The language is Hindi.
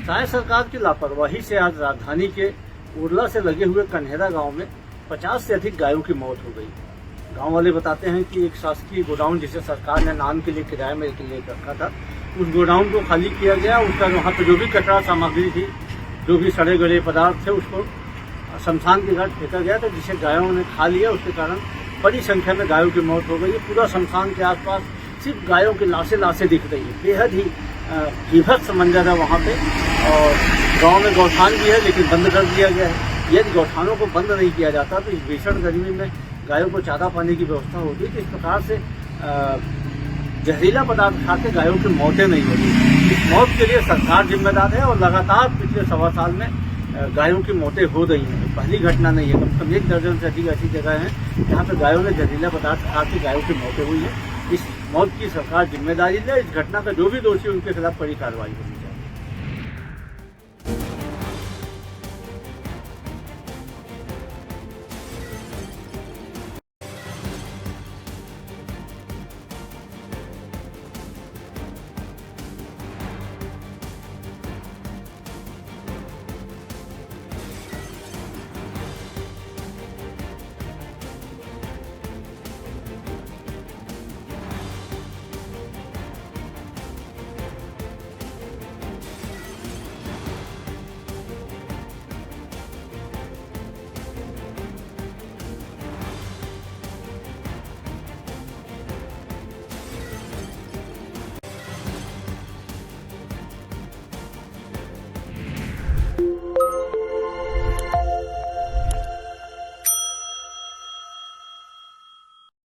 शायद सरकार की लापरवाही से आज राजधानी के उरला से लगे हुए कन्हेरा गांव में 50 से अधिक गायों की मौत हो गई। गांव वाले बताते हैं कि एक शासकीय गोडाउन जिसे सरकार ने नाम के लिए किराए में ले रखा था, उस गोडाउन को खाली किया गया। उसका वहाँ पर जो भी कचरा सामग्री थी, जो भी सड़े गले पदार्थ थे, उसको शमशान के घाट फेंका गया था, जिसे गायों ने खा लिया। उसके कारण बड़ी संख्या में गायों की मौत हो गई है। पूरा शमशान के आसपास सिर्फ गायों की लाशें दिख रही है। बेहद ही विभत्स मंजर है वहाँ पे। और गांव में गौठान भी है, लेकिन बंद कर दिया गया है। यदि गौठानों को बंद नहीं किया जाता तो इस भीषण गर्मी में गायों को चारा पानी की व्यवस्था होती। तो इस प्रकार से जहरीला पदार्थ खा के गायों की मौतें नहीं होती। इस मौत के लिए सरकार जिम्मेदार है और लगातार पिछले 1.25 साल में गायों की मौतें हो रही हैं। पहली घटना नहीं है, कम से कम 1 दर्जन से अधिक ऐसी जगह हैं जहाँ पर गायों ने जहरीला पदार्थ खा के गायों की मौतें हुई है। इस मौत की सरकार जिम्मेदारी ले। इस घटना का जो भी दोषी उनके खिलाफ कड़ी कार्रवाई होगी।